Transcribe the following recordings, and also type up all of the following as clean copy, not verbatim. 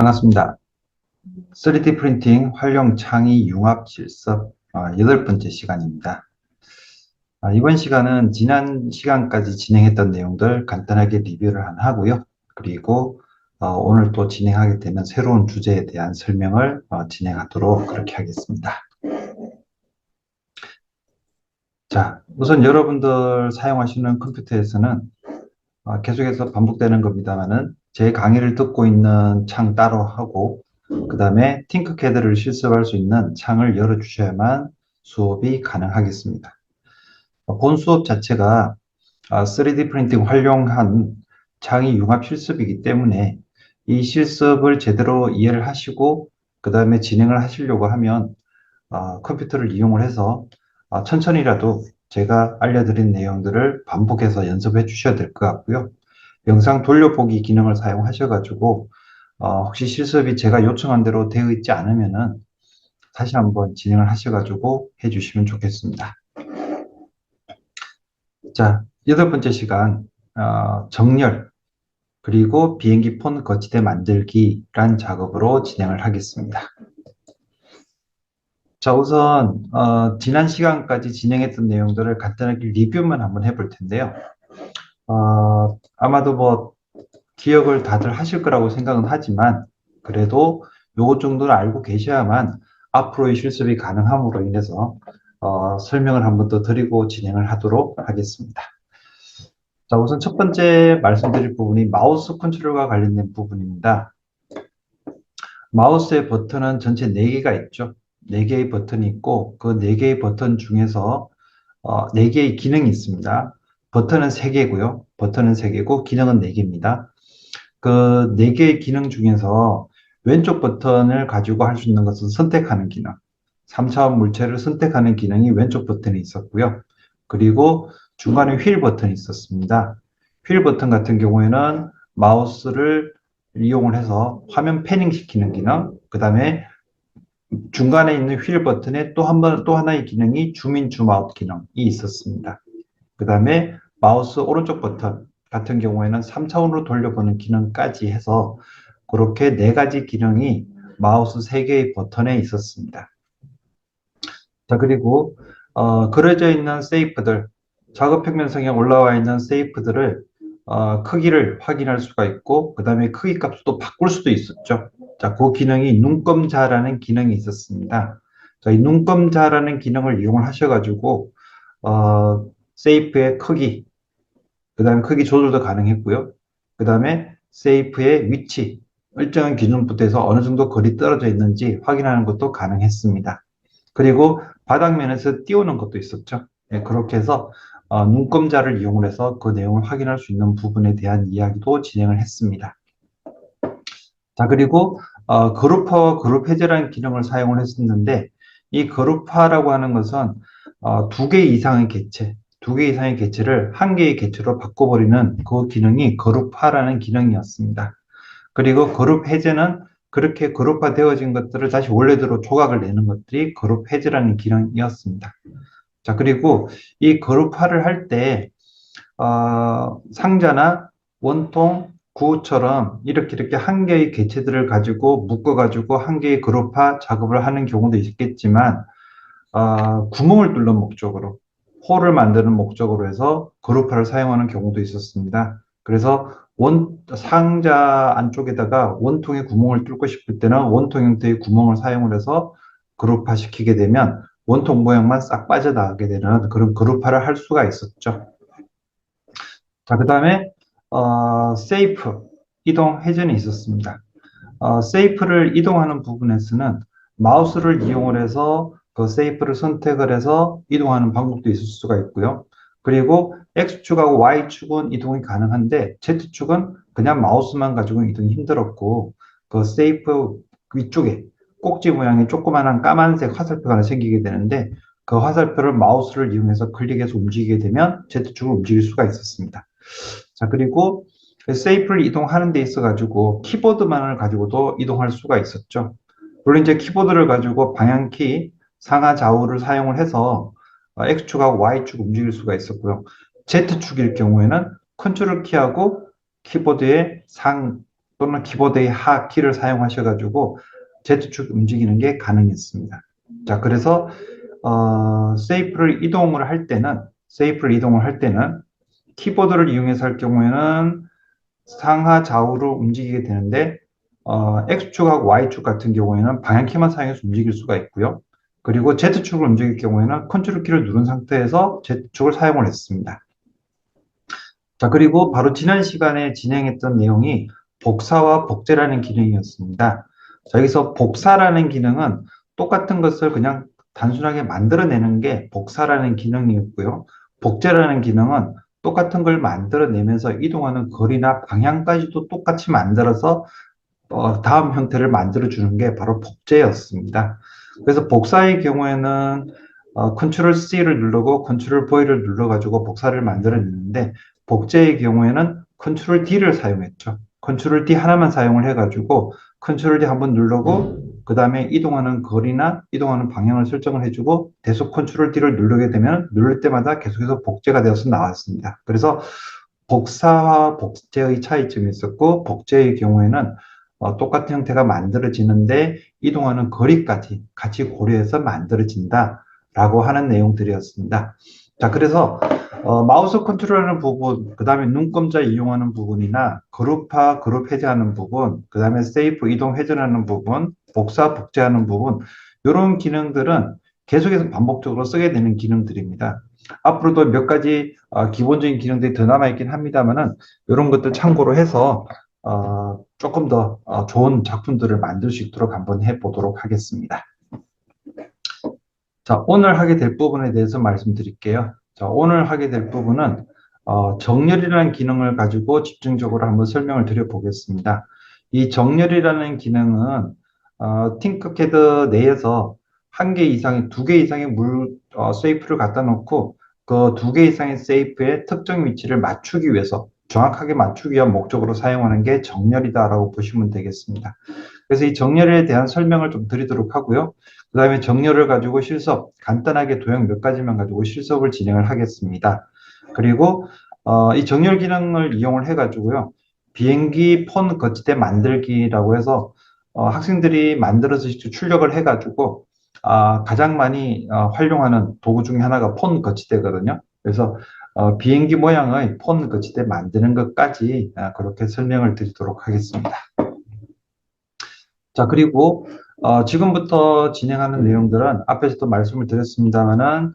반갑습니다. 3D 프린팅 활용 창의 융합 실습 8번째 시간입니다. 이번 시간은 지난 시간까지 진행했던 내용들 간단하게 리뷰를 하고요. 그리고 오늘 또 진행하게 되는 새로운 주제에 대한 설명을 진행하도록 그렇게 하겠습니다. 자, 우선 여러분들 사용하시는 컴퓨터에서는 계속해서 반복되는 겁니다만은 제 강의를 듣고 있는 창 따로 하고 그 다음에 팅크캐드를 실습할 수 있는 창을 열어주셔야만 수업이 가능하겠습니다. 본 수업 자체가 3D 프린팅 활용한 창의 융합 실습이기 때문에 이 실습을 제대로 이해를 하시고 그 다음에 진행을 하시려고 하면 컴퓨터를 이용을 해서 천천히라도 제가 알려드린 내용들을 반복해서 연습해 주셔야 될 것 같고요. 영상 돌려보기 기능을 사용하셔가지고 혹시 실습이 제가 요청한 대로 되어 있지 않으면은 다시 한번 진행을 하셔가지고 해주시면 좋겠습니다. 자, 8번째 시간 정렬 그리고 비행기 폰 거치대 만들기란 작업으로 진행을 하겠습니다. 자, 우선 지난 시간까지 진행했던 내용들을 간단하게 리뷰만 한번 해볼 텐데요. 아마도 뭐 기억을 다들 하실 거라고 생각은 하지만 그래도 요것 정도는 알고 계셔야만 앞으로의 실습이 가능함으로 인해서 설명을 한번 더 드리고 진행을 하도록 하겠습니다. 자, 우선 첫 번째 말씀드릴 부분이 마우스 컨트롤과 관련된 부분입니다. 마우스의 버튼은 전체 4개가 있죠. 4개의 버튼이 있고 그 4개의 버튼 중에서 4개의 기능이 있습니다. 버튼은 3개고요. 버튼은 3개고 기능은 4개입니다. 그 4개의 기능 중에서 왼쪽 버튼을 가지고 할 수 있는 것은 선택하는 기능, 3차원 물체를 선택하는 기능이 왼쪽 버튼에 있었고요. 그리고 중간에 휠 버튼이 있었습니다. 휠 버튼 같은 경우에는 마우스를 이용을 해서 화면 패닝 시키는 기능, 그 다음에 중간에 있는 휠 버튼에 또 하나의 기능이 줌인 줌아웃 기능이 있었습니다. 그 다음에 마우스 오른쪽 버튼 같은 경우에는 3차원으로 돌려보는 기능까지 해서 그렇게 4가지 기능이 마우스 3개의 버튼에 있었습니다. 자, 그리고 그려져 있는 세이프들, 작업 평면상에 올라와 있는 세이프들을 크기를 확인할 수가 있고 그 다음에 크기 값도 바꿀 수도 있었죠. 자, 그 기능이 눈금자라는 기능이 있었습니다. 자, 이 눈금자라는 기능을 이용을 하셔가지고 세이프의 크기, 그 다음에 크기 조절도 가능했고요. 그 다음에 세이프의 위치, 일정한 기준부터해서 어느 정도 거리 떨어져 있는지 확인하는 것도 가능했습니다. 그리고 바닥면에서 띄우는 것도 있었죠. 네, 그렇게 해서 눈금자를 이용을 해서 그 내용을 확인할 수 있는 부분에 대한 이야기도 진행을 했습니다. 자, 그리고 그룹화와 그룹 해제라는 기능을 사용을 했었는데 이 그룹화라고 하는 것은 2개 이상의 개체, 2개 이상의 개체를 1개의 개체로 바꿔버리는 그 기능이 그룹화라는 기능이었습니다. 그리고 그룹 해제는 그렇게 그룹화되어진 것들을 다시 원래대로 조각을 내는 것들이 그룹 해제라는 기능이었습니다. 자, 그리고 이 그룹화를 할 때 상자나 원통, 구처럼 이렇게 1개의 개체들을 가지고 묶어가지고 1개의 그룹화 작업을 하는 경우도 있겠지만 구멍을 뚫는 목적으로 홀을 만드는 목적으로 해서 그룹화를 사용하는 경우도 있었습니다. 그래서 상자 안쪽에다가 원통에 구멍을 뚫고 싶을 때는 원통 형태의 구멍을 사용을 해서 그룹화 시키게 되면 원통 모양만 싹 빠져나가게 되는 그런 그룹화를 할 수가 있었죠. 자, 그 다음에 세이프, 이동 회전이 있었습니다. 세이프를 이동하는 부분에서는 마우스를 이용을 해서 그 세이프를 선택을 해서 이동하는 방법도 있을 수가 있고요. 그리고 X축하고 Y축은 이동이 가능한데 Z축은 그냥 마우스만 가지고 이동이 힘들었고 그 세이프 위쪽에 꼭지 모양의 조그마한 까만색 화살표가 하나 생기게 되는데 그 화살표를 마우스를 이용해서 클릭해서 움직이게 되면 Z축을 움직일 수가 있었습니다. 자, 그리고 세이프를 이동하는 데 있어 가지고 키보드만을 가지고도 이동할 수가 있었죠. 물론 이제 키보드를 가지고 방향키 상하 좌우를 사용을 해서 X축하고 Y축 움직일 수가 있었고요. Z축일 경우에는 컨트롤 키하고 키보드의 또는 키보드의 하 키를 사용하셔가지고 Z축 움직이는 게 가능했습니다. 자, 그래서 세이프를 이동을 할 때는 키보드를 이용해서 할 경우에는 상하 좌우로 움직이게 되는데 X축하고 Y축 같은 경우에는 방향키만 사용해서 움직일 수가 있고요. 그리고 Z축을 움직일 경우에는 컨트롤 키를 누른 상태에서 Z축을 사용을 했습니다. 자, 그리고 바로 지난 시간에 진행했던 내용이 복사와 복제라는 기능이었습니다. 자, 여기서 복사라는 기능은 똑같은 것을 그냥 단순하게 만들어내는 게 복사라는 기능이었고요. 복제라는 기능은 똑같은 걸 만들어내면서 이동하는 거리나 방향까지도 똑같이 만들어서 다음 형태를 만들어주는 게 바로 복제였습니다. 그래서 복사의 경우에는 컨트롤 C를 누르고 컨트롤 V를 눌러가지고 복사를 만들어냈는데 복제의 경우에는 컨트롤 D를 사용했죠. 컨트롤 D 하나만 사용을 해가지고 컨트롤 D 한번 누르고 그 다음에 이동하는 거리나 이동하는 방향을 설정을 해주고 계속 컨트롤 D를 누르게 되면 누를 때마다 계속해서 복제가 되어서 나왔습니다. 그래서 복사와 복제의 차이점이 있었고 복제의 경우에는 똑같은 형태가 만들어지는데 이동하는 거리까지 같이 고려해서 만들어진다라고 하는 내용들이었습니다. 자, 그래서 마우스 컨트롤하는 부분, 그 다음에 눈금자 이용하는 부분이나 그룹화, 그룹 해제하는 부분, 그 다음에 세이프 이동 회전하는 부분, 복사, 복제하는 부분, 이런 기능들은 계속해서 반복적으로 쓰게 되는 기능들입니다. 앞으로도 몇 가지 기본적인 기능들이 더 남아있긴 합니다만은 이런 것들 참고로 해서 조금 더 좋은 작품들을 만들 수 있도록 한번 해보도록 하겠습니다. 자, 오늘 하게 될 부분에 대해서 말씀드릴게요. 자, 오늘 하게 될 부분은 정렬이라는 기능을 가지고 집중적으로 한번 설명을 드려보겠습니다. 이 정렬이라는 기능은 팅크캐드 내에서 한 개 이상의, 두 개 이상의 세이프를 갖다 놓고 그 두 개 이상의 세이프의 특정 위치를 맞추기 위해서 정확하게 맞추기 위한 목적으로 사용하는 게 정렬이다라고 보시면 되겠습니다. 그래서 이 정렬에 대한 설명을 좀 드리도록 하고요. 그 다음에 정렬을 가지고 실습, 간단하게 도형 몇 가지만 가지고 실습을 진행을 하겠습니다. 그리고 이 정렬 기능을 이용을 해가지고요. 비행기 폰 거치대 만들기라고 해서 학생들이 만들어서 직접 출력을 해가지고 가장 많이 활용하는 도구 중에 하나가 폰 거치대거든요. 그래서 비행기 모양의 폰 거치대 만드는 것까지 그렇게 설명을 드리도록 하겠습니다. 자, 그리고 지금부터 진행하는 내용들은 앞에서도 말씀을 드렸습니다만은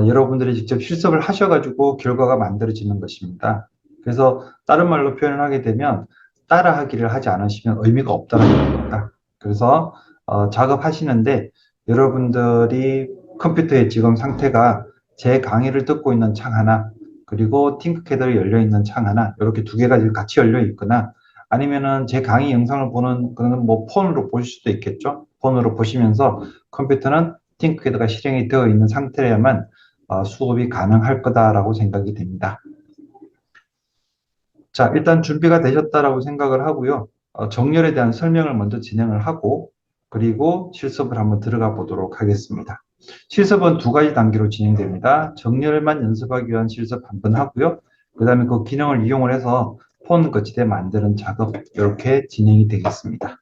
여러분들이 직접 실습을 하셔가지고 결과가 만들어지는 것입니다. 그래서 다른 말로 표현을 하게 되면 따라하기를 하지 않으시면 의미가 없다는 겁니다. 그래서 작업하시는데 여러분들이 컴퓨터의 지금 상태가 제 강의를 듣고 있는 창 하나 그리고 팅크캐드를 열려 있는 창 하나 이렇게 두 개가 같이 열려 있거나 아니면은 제 강의 영상을 보는 그런 뭐 폰으로 보실 수도 있겠죠. 폰으로 보시면서 컴퓨터는 팅크캐드가 실행이 되어 있는 상태라면 수업이 가능할 거다라고 생각이 됩니다. 자, 일단 준비가 되셨다라고 생각을 하고요. 정렬에 대한 설명을 먼저 진행을 하고 그리고 실습을 한번 들어가 보도록 하겠습니다. 실습은 두 가지 단계로 진행됩니다. 정렬만 연습하기 위한 실습 한 번 하고요. 그 다음에 그 기능을 이용을 해서 폰 거치대 만드는 작업 이렇게 진행이 되겠습니다.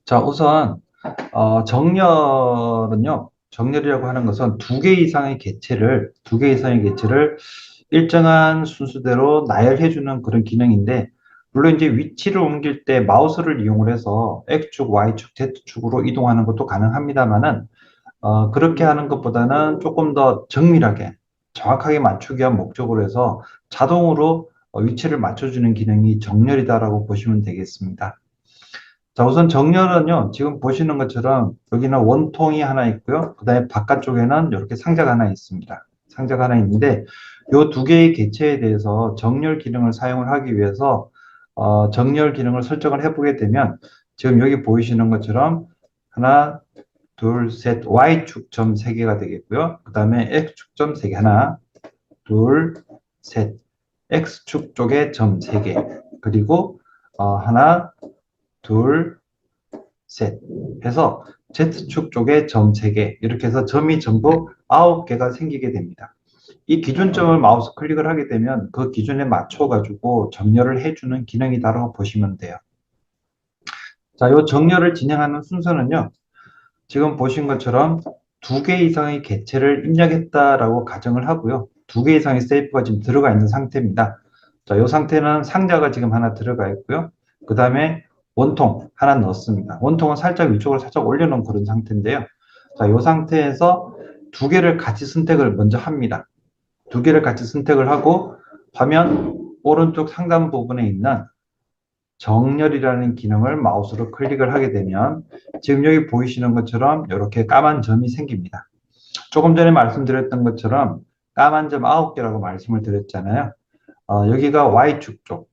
자, 우선 정렬이라고 하는 것은 두 개 이상의 개체를 일정한 순서대로 나열해주는 그런 기능인데, 물론 이제 위치를 옮길 때 마우스를 이용을 해서 X축, Y축, Z축으로 이동하는 것도 가능합니다만은, 그렇게 하는 것보다는 조금 더 정밀하게, 정확하게 맞추기 위한 목적으로 해서 자동으로 위치를 맞춰주는 기능이 정렬이다라고 보시면 되겠습니다. 자, 우선 정렬은요, 지금 보시는 것처럼 여기는 원통이 하나 있고요. 그 다음에 바깥쪽에는 이렇게 상자가 하나 있습니다. 상자가 하나 있는데, 이 두 개의 개체에 대해서 정렬 기능을 사용을 하기 위해서, 정렬 기능을 설정을 해보게 되면, 지금 여기 보이시는 것처럼 하나, 둘, 셋, Y축 점 3개가 되겠고요. 그 다음에 X축 점 3개, 하나, 둘, 셋, X축 쪽에 점 3개, 그리고 하나, 둘, 셋 해서 Z축 쪽에 점 3개 이렇게 해서 점이 전부 9개가 생기게 됩니다. 이 기준점을 마우스 클릭을 하게 되면 그 기준에 맞춰가지고 정렬을 해주는 기능이다라고 보시면 돼요. 자, 이 정렬을 진행하는 순서는요. 지금 보신 것처럼 2개 이상의 객체를 입력했다라고 가정을 하고요. 2개 이상의 세이프가 지금 들어가 있는 상태입니다. 자, 이 상태는 상자가 지금 하나 들어가 있고요. 그 다음에 원통 하나 넣었습니다. 원통은 살짝 위쪽으로 살짝 올려놓은 그런 상태인데요. 자, 이 상태에서 2개를 같이 선택을 먼저 합니다. 2개를 같이 선택을 하고 화면 오른쪽 상단 부분에 있는 정렬이라는 기능을 마우스로 클릭을 하게 되면 지금 여기 보이시는 것처럼 이렇게 까만 점이 생깁니다. 조금 전에 말씀드렸던 것처럼 까만 점 9개라고 말씀을 드렸잖아요. 여기가 Y축 쪽,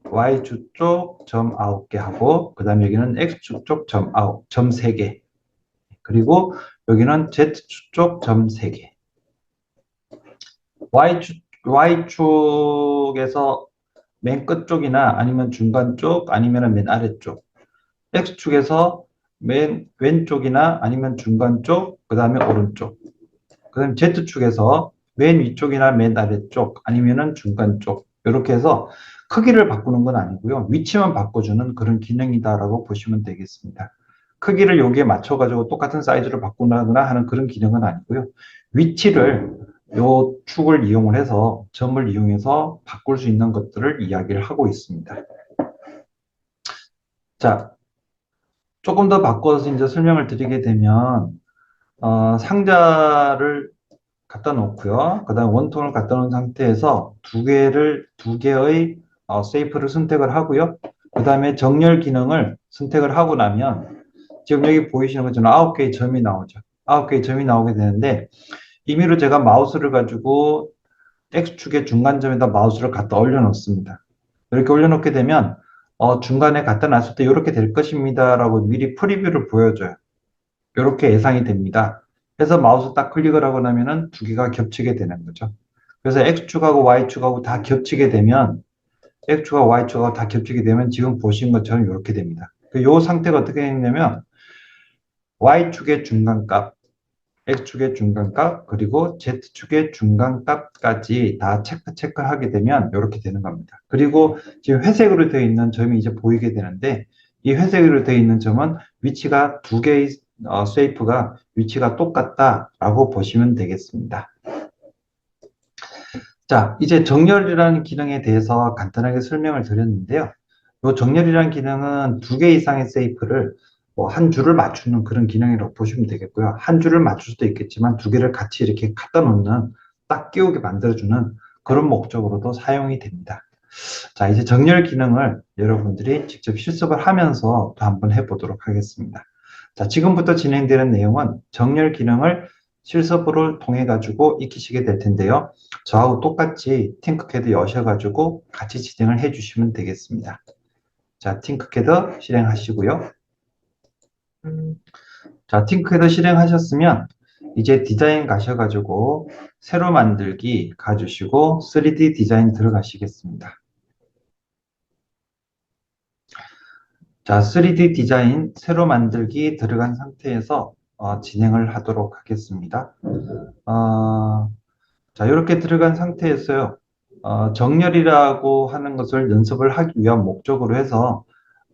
Y축 쪽 점 9개 하고 그 다음에 여기는 X축 쪽 점 3개 그리고 여기는 Z축 쪽 점 3개 Y축에서 맨 끝쪽이나 아니면 중간 쪽 아니면 맨 아래쪽 X축에서 맨 왼쪽이나 아니면 중간 쪽 그 다음에 오른쪽 그 다음에 Z축에서 맨 위쪽이나 맨 아래쪽 아니면은 중간 쪽 이렇게 해서 크기를 바꾸는 건 아니고요 위치만 바꿔주는 그런 기능이다라고 보시면 되겠습니다. 크기를 여기에 맞춰가지고 똑같은 사이즈로 바꾼다거나 하는 그런 기능은 아니고요 위치를 요 축을 이용을 해서 점을 이용해서 바꿀 수 있는 것들을 이야기를 하고 있습니다. 자, 조금 더 바꿔서 이제 설명을 드리게 되면 상자를 갖다 놓고요. 그 다음 원통을 갖다 놓은 상태에서 두 개의 세이프를 선택을 하고요. 그 다음에 정렬 기능을 선택을 하고 나면 지금 여기 보이시는 것처럼 9개의 점이 나오죠. 9개의 점이 나오게 되는데 임의로 제가 마우스를 가지고 X축의 중간점에다 마우스를 갖다 올려놓습니다. 이렇게 올려놓게 되면 중간에 갖다 놨을 때 이렇게 될 것입니다 라고 미리 프리뷰를 보여줘요. 이렇게 예상이 됩니다. 그래서 마우스 딱 클릭을 하고 나면은 2개가 겹치게 되는 거죠. 그래서 X축하고 Y축하고 다 겹치게 되면 X축하고 Y축하고 다 겹치게 되면 지금 보신 것처럼 이렇게 됩니다. 이 상태가 어떻게 되냐면 Y축의 중간값, X축의 중간값, 그리고 Z축의 중간값까지 다 체크하게 되면 이렇게 되는 겁니다. 그리고 지금 회색으로 되어 있는 점이 이제 보이게 되는데 이 회색으로 되어 있는 점은 위치가 2개의 쉐이프가 위치가 똑같다라고 보시면 되겠습니다. 자, 이제 정렬이라는 기능에 대해서 간단하게 설명을 드렸는데요. 이 정렬이라는 기능은 2개 이상의 쉐이프를 한 줄을 맞추는 그런 기능이라고 보시면 되겠고요. 한 줄을 맞출 수도 있겠지만 2개를 같이 이렇게 갖다 놓는 딱 끼우게 만들어주는 그런 목적으로도 사용이 됩니다. 자, 이제 정렬 기능을 여러분들이 직접 실습을 하면서 또 한번 해보도록 하겠습니다. 자, 지금부터 진행되는 내용은 정렬 기능을 실습을 통해 가지고 익히시게 될 텐데요. 저하고 똑같이 팅크캐드 여셔가지고 같이 진행을 해주시면 되겠습니다. 자, 팅크캐드 실행하시고요. 자, 팅크캐드 실행하셨으면 이제 디자인 가셔가지고 새로 만들기 가주시고 3D 디자인 들어가시겠습니다. 자, 3D 디자인 새로 만들기 들어간 상태에서 진행을 하도록 하겠습니다. 자, 이렇게 들어간 상태에서요. 정렬이라고 하는 것을 연습을 하기 위한 목적으로 해서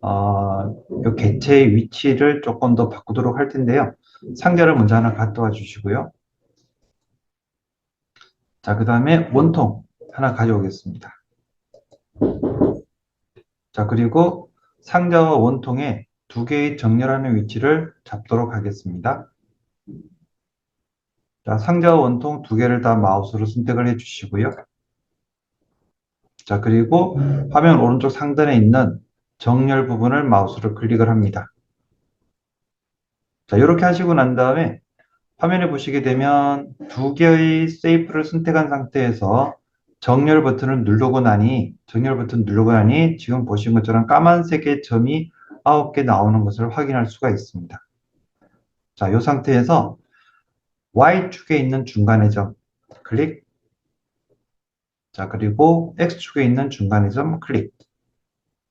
이 객체의 위치를 조금 더 바꾸도록 할 텐데요. 상자를 먼저 하나 갖다 주시고요. 자, 그 다음에 원통 하나 가져오겠습니다. 자, 그리고 상자와 원통에 2개의 정렬하는 위치를 잡도록 하겠습니다. 자, 상자와 원통 2개를 다 마우스로 선택을 해 주시고요. 자, 그리고 화면 오른쪽 상단에 있는 정렬 부분을 마우스로 클릭을 합니다. 자, 이렇게 하시고 난 다음에 화면에 보시게 되면 2개의 세이프를 선택한 상태에서 정렬 버튼을 누르고 나니 지금 보신 것처럼 까만색의 점이 9개 나오는 것을 확인할 수가 있습니다. 자, 이 상태에서 Y축에 있는 중간의 점 클릭. 자, 그리고 X축에 있는 중간의 점 클릭.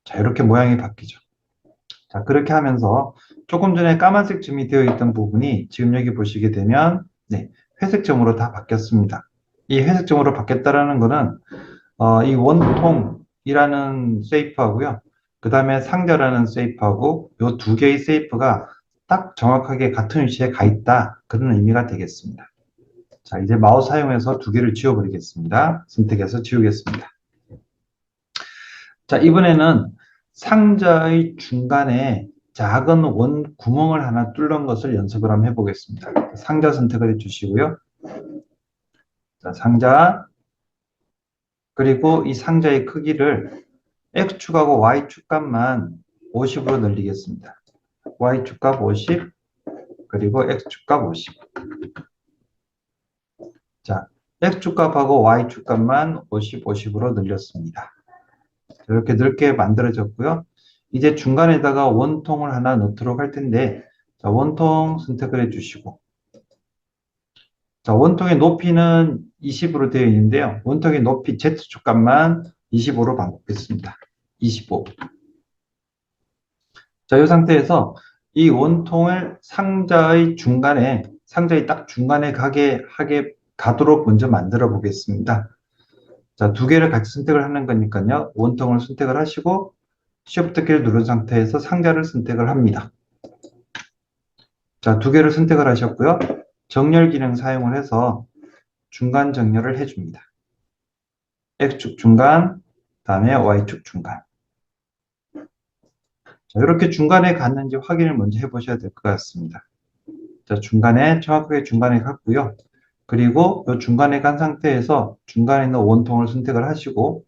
자, 이렇게 모양이 바뀌죠. 자, 그렇게 하면서 조금 전에 까만색 점이 되어 있던 부분이 지금 여기 보시게 되면 회색 점으로 다 바뀌었습니다. 이 회색점으로 바뀌었다라는 거는 이 원통이라는 세이프하고요. 그 다음에 상자라는 세이프하고 이 두 개의 세이프가 딱 정확하게 같은 위치에 가 있다. 그런 의미가 되겠습니다. 자, 이제 마우스 사용해서 두 개를 지워버리겠습니다. 선택해서 지우겠습니다. 자, 이번에는 상자의 중간에 작은 원 구멍을 하나 뚫는 것을 연습을 한번 해보겠습니다. 상자 선택을 해주시고요. 자, 상자, 그리고 이 상자의 크기를 X축하고 Y축 값만 50으로 늘리겠습니다. Y축 값 50, 그리고 X축 값 50. 자, X축 값하고 Y축 값만 50, 50으로 늘렸습니다. 이렇게 넓게 만들어졌고요. 이제 중간에다가 원통을 하나 넣도록 할 텐데, 자, 원통 선택을 해주시고, 자, 원통의 높이는 20으로 되어 있는데요. 원통의 높이 Z축 값만 25로 바꾸겠습니다. 25. 자, 이 상태에서 이 원통을 상자의 딱 중간에 가도록 먼저 만들어 보겠습니다. 자, 두 개를 같이 선택을 하는 거니까요. 원통을 선택을 하시고, Shift 키를 누른 상태에서 상자를 선택을 합니다. 자, 두 개를 선택을 하셨고요. 정렬 기능 사용을 해서 중간 정렬을 해줍니다. X축 중간, 다음에 Y축 중간. 자, 이렇게 중간에 갔는지 확인을 먼저 해보셔야 될 것 같습니다. 자, 정확하게 중간에 갔고요. 그리고 이 중간에 간 상태에서 중간에 있는 원통을 선택을 하시고,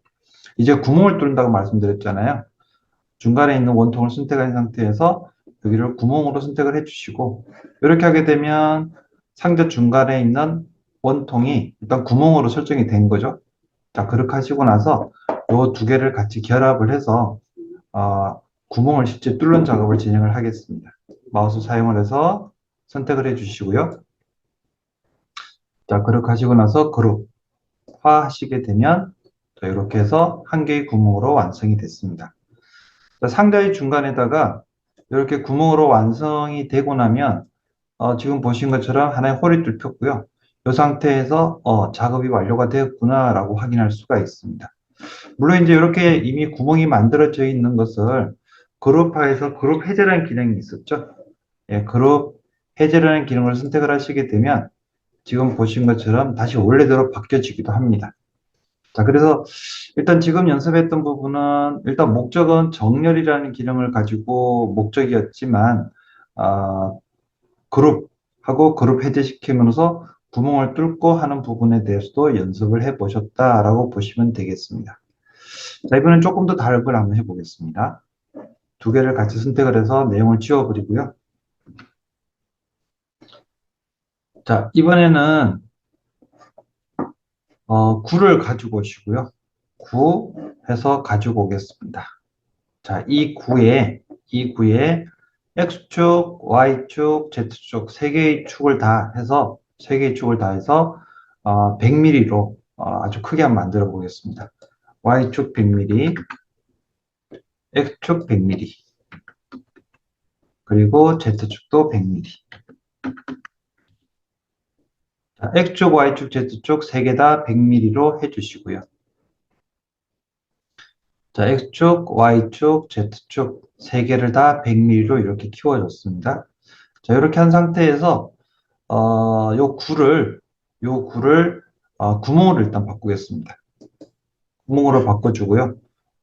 이제 구멍을 뚫는다고 말씀드렸잖아요. 중간에 있는 원통을 선택한 상태에서 여기를 구멍으로 선택을 해주시고, 이렇게 하게 되면 상자 중간에 있는 원통이 일단 구멍으로 설정이 된 거죠. 자, 그렇게 하시고 나서 이 두 개를 같이 결합을 해서 구멍을 실제 뚫는 작업을 진행을 하겠습니다. 마우스 사용을 해서 선택을 해주시고요. 자, 그렇게 하시고 나서 그룹화 하시게 되면 자, 이렇게 해서 한 개의 구멍으로 완성이 됐습니다. 자, 상자의 중간에다가 이렇게 구멍으로 완성이 되고 나면 지금 보신 것처럼 하나의 홀이 뚫혔고요. 이 상태에서 작업이 완료가 되었구나 라고 확인할 수가 있습니다. 물론 이제 이렇게 이미 구멍이 만들어져 있는 것을 그룹화해서 그룹 해제라는 기능이 있었죠. 예, 그룹 해제라는 기능을 선택을 하시게 되면 지금 보신 것처럼 다시 원래대로 바뀌어지기도 합니다. 자, 그래서 일단 지금 연습했던 부분은 일단 목적은 정렬이라는 기능을 가지고 목적이었지만 그룹하고 그룹 해제시키면서 구멍을 뚫고 하는 부분에 대해서도 연습을 해 보셨다라고 보시면 되겠습니다. 자, 이번엔 조금 더 다른 걸 한번 해보겠습니다. 두 개를 같이 선택을 해서 내용을 지워버리고요. 자, 이번에는 구를 가지고 오시고요. 구 해서 가지고 오겠습니다. 자, 이 구에 X축, Y축, Z축 세 개의 축을 다 해서 100mm로 아주 크게 한번 만들어 보겠습니다. Y축 100mm, X축 100mm, 그리고 Z축도 100mm. 자, X축, Y축, Z축 세 개 다 100mm로 해주시고요. 자, X축, Y축, Z축 세 개를 다 100mm로 이렇게 키워줬습니다. 자, 이렇게 한 상태에서 요 구를 구멍으로 일단 바꾸겠습니다. 구멍으로 바꿔주고요.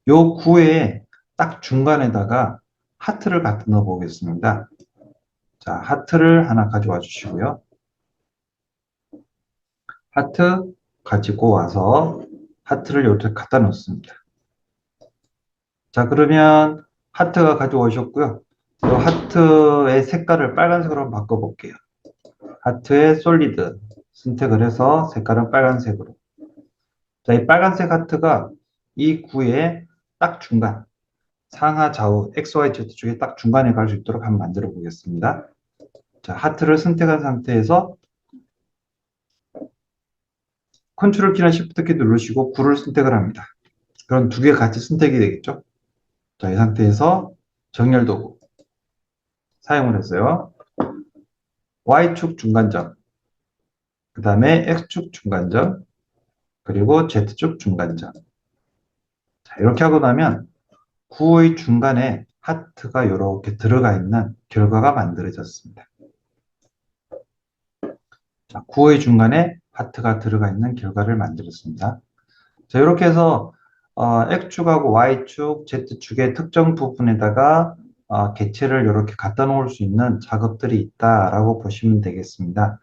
요 구에 딱 중간에다가 하트를 갖다 넣어 보겠습니다. 자, 하트를 하나 가져와 주시고요. 하트 가지고 와서 하트를 이렇게 갖다 놓습니다. 자, 그러면 하트가 가져오셨고요. 이 하트의 색깔을 빨간색으로 한번 바꿔볼게요. 하트의 솔리드 선택을 해서 색깔은 빨간색으로. 자, 이 빨간색 하트가 이 구의 딱 중간, 상하 좌우 XYZ 쪽에 딱 중간에 갈 수 있도록 한번 만들어 보겠습니다. 자, 하트를 선택한 상태에서 컨트롤 키나 Shift 키 누르시고 구를 선택을 합니다. 그럼 두 개 같이 선택이 되겠죠? 자, 이 상태에서 정렬 도구 사용을 했어요. Y축 중간점, 그 다음에 X축 중간점, 그리고 Z축 중간점. 자, 이렇게 하고 나면 구의 중간에 하트가 이렇게 들어가 있는 결과가 만들어졌습니다. 자, 구의 중간에 하트가 들어가 있는 결과를 만들었습니다. 자, 이렇게 해서 X축하고 Y축, Z축의 특정 부분에다가 객체를 이렇게 갖다 놓을 수 있는 작업들이 있다라고 보시면 되겠습니다.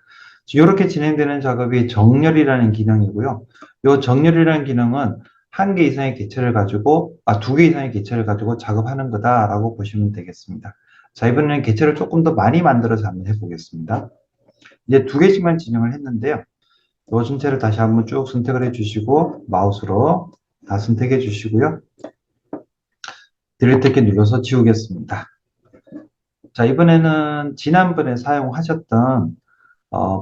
이렇게 진행되는 작업이 정렬이라는 기능이고요. 이 정렬이라는 기능은 한 개 이상의 객체를 가지고, 두 개 이상의 객체를 가지고 작업하는 거다라고 보시면 되겠습니다. 자, 이번에는 객체를 조금 더 많이 만들어서 한번 해보겠습니다. 이제 두 개씩만 진행을 했는데요. 요 전체를 다시 한번 쭉 선택을 해주시고 마우스로 다 선택해 주시고요. 딜리트 키 눌러서 지우겠습니다. 자, 이번에는 지난번에 사용하셨던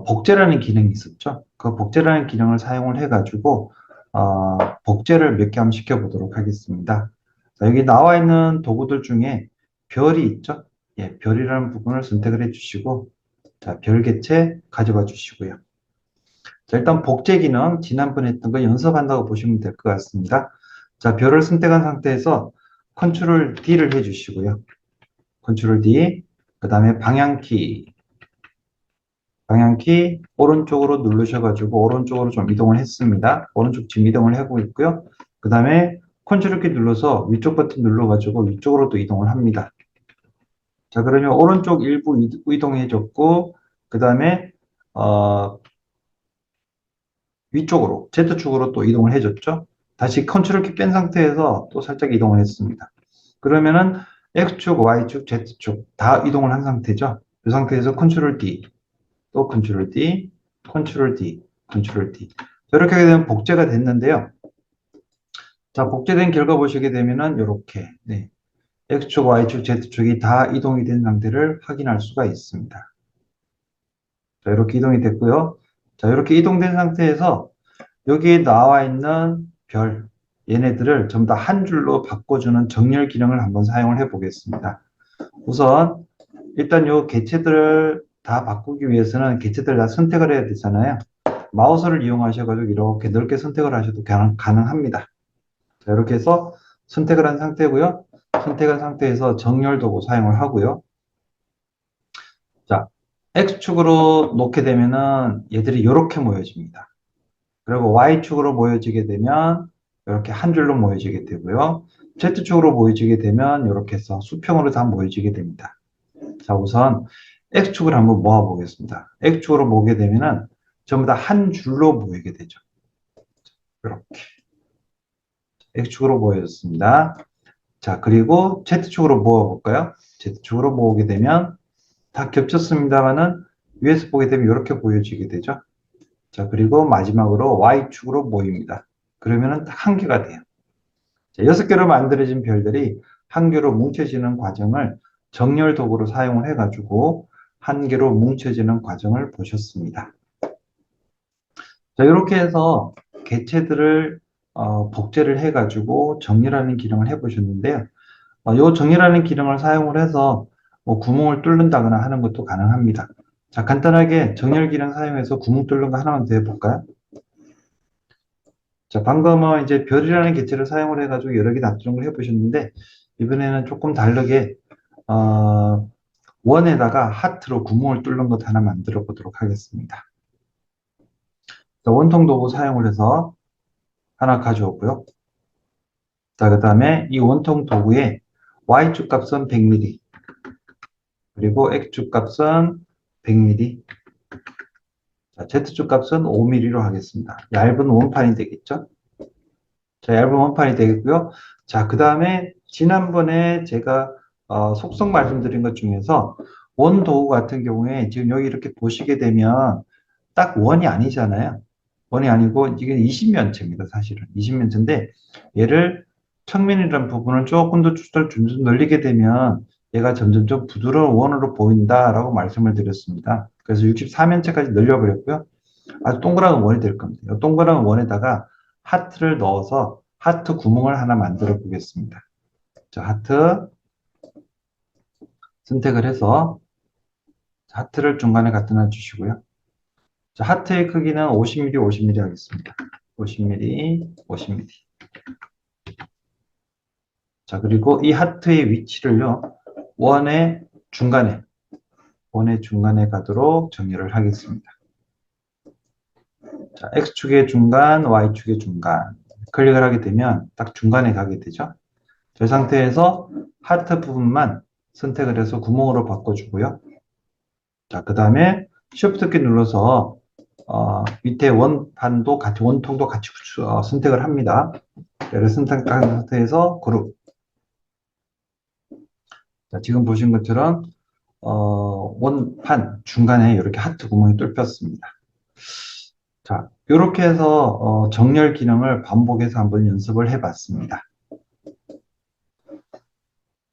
복제라는 기능이 있었죠. 그 복제라는 기능을 사용을 해가지고 복제를 몇 개 한번 시켜보도록 하겠습니다. 자, 여기 나와 있는 도구들 중에 별이 있죠. 예, 별이라는 부분을 선택을 해주시고 자, 별 개체 가져가 주시고요. 자, 일단 복제 기능 지난번에 했던 거 연습한다고 보시면 될 것 같습니다. 자, 별을 선택한 상태에서 컨트롤 D를 해주시고요. 컨트롤 D, 그 다음에 방향키 오른쪽으로 누르셔가지고 오른쪽으로 좀 이동을 했습니다. 오른쪽 지금 이동을 하고 있고요. 그 다음에 컨트롤 키 눌러서 위쪽 버튼 눌러가지고 위쪽으로 또 이동을 합니다. 자, 그러면 오른쪽 일부 이동해줬고, 그 다음에 위쪽으로 Z축으로 또 이동을 해줬죠. 다시 컨트롤 키 뺀 상태에서 또 살짝 이동을 했습니다. 그러면은 X축, Y축, Z축 다 이동을 한 상태죠. 이 상태에서 컨트롤 D, 또 컨트롤 D, 컨트롤 D, 컨트롤 D. 이렇게 하게 되면 복제가 됐는데요. 자, 복제된 결과 보시게 되면은 이렇게 네. X축, Y축, Z축이 다 이동이 된 상태를 확인할 수가 있습니다. 자, 이렇게 이동이 됐고요. 자, 이렇게 이동된 상태에서 여기에 나와 있는 별, 얘네들을 전부 다 한 줄로 바꿔주는 정렬 기능을 한번 사용을 해 보겠습니다. 우선 일단 요 개체들을 다 바꾸기 위해서는 개체들 다 선택을 해야 되잖아요. 마우스를 이용하셔가지고 이렇게 넓게 선택을 하셔도 가능합니다. 자, 이렇게 해서 선택을 한 상태고요. 선택한 상태에서 정렬 도구 사용을 하고요. 자, X축으로 놓게 되면은 얘들이 이렇게 모여집니다. 그리고 Y축으로 모여지게 되면 이렇게 한 줄로 모여지게 되고요. Z축으로 모여지게 되면 이렇게 해서 수평으로 다 모여지게 됩니다. 자, 우선 X축을 한번 모아 보겠습니다. X축으로 모게 되면은 전부 다 한 줄로 모이게 되죠. 이렇게 X축으로 모여졌습니다. 자, 그리고 Z축으로 모아 볼까요? Z축으로 모으게 되면 다 겹쳤습니다만은 위에서 보게 되면 이렇게 보여지게 되죠. 자, 그리고 마지막으로 Y축으로 모입니다. 그러면은 딱 한 개가 돼요. 자, 6개로 만들어진 별들이 한 개로 뭉쳐지는 과정을 정렬 도구로 사용을 해가지고 한 개로 뭉쳐지는 과정을 보셨습니다. 자, 이렇게 해서 개체들을 복제를 해가지고 정렬하는 기능을 해보셨는데요. 이 정렬하는 기능을 사용을 해서 뭐 구멍을 뚫는다거나 하는 것도 가능합니다. 자, 간단하게 정렬 기능 사용해서 구멍 뚫는 거 하나만 더 해볼까요? 자, 방금은 이제 별이라는 개체를 사용을 해가지고 여러 개 납작을 해보셨는데, 이번에는 조금 다르게, 원에다가 하트로 구멍을 뚫는 것 하나 만들어 보도록 하겠습니다. 자, 원통 도구 사용을 해서 하나 가져오고요. 자, 그 다음에 이 원통 도구의 Y축 값은 100mm, 그리고 X축 값은 100mm, 자, Z축 값은 5mm로 하겠습니다. 얇은 원판이 되겠죠? 자, 얇은 원판이 되겠고요. 자, 그 다음에 지난번에 제가 속성 말씀드린 것 중에서 원 도구 같은 경우에 지금 여기 이렇게 보시게 되면 딱 원이 아니잖아요. 원이 아니고 이게 20면체입니다. 사실은 20면체인데 얘를 평면이라는 부분을 조금 더 추설 좀 늘리게 되면 얘가 점점점 부드러운 원으로 보인다라고 말씀을 드렸습니다. 그래서 64면체까지 늘려버렸고요. 아주 동그란 원이 될 겁니다. 이 동그란 원에다가 하트를 넣어서 하트 구멍을 하나 만들어 보겠습니다. 자, 하트 선택을 해서 하트를 중간에 갖다 놔 주시고요. 자, 하트의 크기는 50mm, 50mm 하겠습니다. 50mm, 50mm. 자, 그리고 이 하트의 위치를요, 원의 중간에, 원의 중간에 가도록 정렬을 하겠습니다. 자, X축의 중간, Y축의 중간. 클릭을 하게 되면 딱 중간에 가게 되죠. 이 상태에서 하트 부분만 선택을 해서 구멍으로 바꿔주고요. 자, 그 다음에 Shift 키 눌러서 밑에 원판도 같이, 원통도 같이 선택을 합니다. 얘를 선택한 상태에서 그룹. 자, 지금 보신 것처럼 원판 중간에 이렇게 하트 구멍이 뚫혔습니다. 자, 이렇게 해서 정렬 기능을 반복해서 한번 연습을 해봤습니다.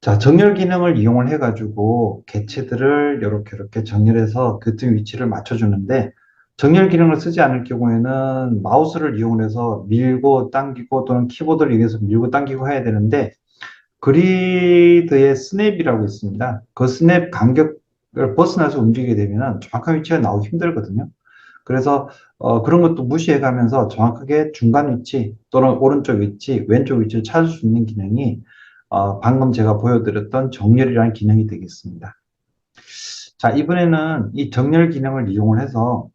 자, 정렬 기능을 이용을 해가지고 개체들을 이렇게 정렬해서 같은 위치를 맞춰주는데 정렬 기능을 쓰지 않을 경우에는 마우스를 이용해서 밀고 당기고 또는 키보드를 이용해서 밀고 당기고 해야 되는데 그리드의 스냅이라고 있습니다. 그 스냅 간격을 벗어나서 움직이게 되면 정확한 위치가 나오기 힘들거든요. 그래서 그런 것도 무시해 가면서 정확하게 중간 위치 또는 오른쪽 위치, 왼쪽 위치를 찾을 수 있는 기능이 방금 제가 보여드렸던 정렬이라는 기능이 되겠습니다. 자, 이번에는 이 정렬 기능을 이용을 해서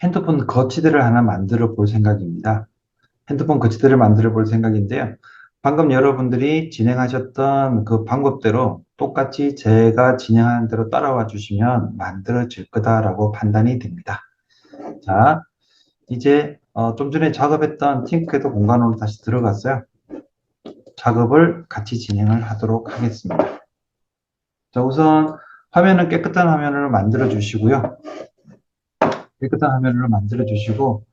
핸드폰 거치대를 하나 만들어 볼 생각입니다. 핸드폰 거치대를 만들어 볼 생각인데요. 방금 여러분들이 진행하셨던 그 방법대로 똑같이 제가 진행하는 대로 따라와 주시면 만들어질 거다라고 판단이 됩니다. 자, 이제 좀 전에 작업했던 팅크헤드 공간으로 다시 들어갔어요. 작업을 같이 진행을 하도록 하겠습니다. 자, 우선 화면은 깨끗한 화면을 만들어 주시고요. 깨끗한 화면을 만들어 주시고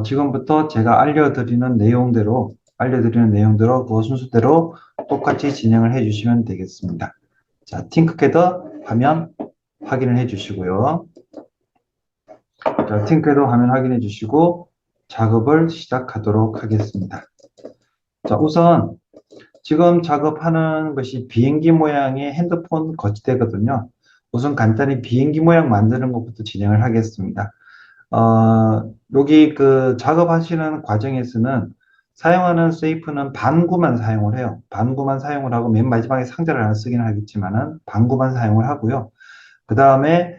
지금부터 제가 알려드리는 내용대로 그 순서대로 똑같이 진행을 해 주시면 되겠습니다. 자, 팅크헤드 화면 확인을 해 주시고요. 자, 팅크헤드 화면 확인해 주시고 작업을 시작하도록 하겠습니다. 자, 우선 지금 작업하는 것이 비행기 모양의 핸드폰 거치대거든요. 우선 간단히 비행기 모양 만드는 것부터 진행을 하겠습니다. 여기 그 작업하시는 과정에서는 사용하는 세이프는 반구만 사용을 해요. 반구만 사용을 하고 맨 마지막에 상자를 하나 쓰기는 하겠지만은 반구만 사용을 하고요. 그 다음에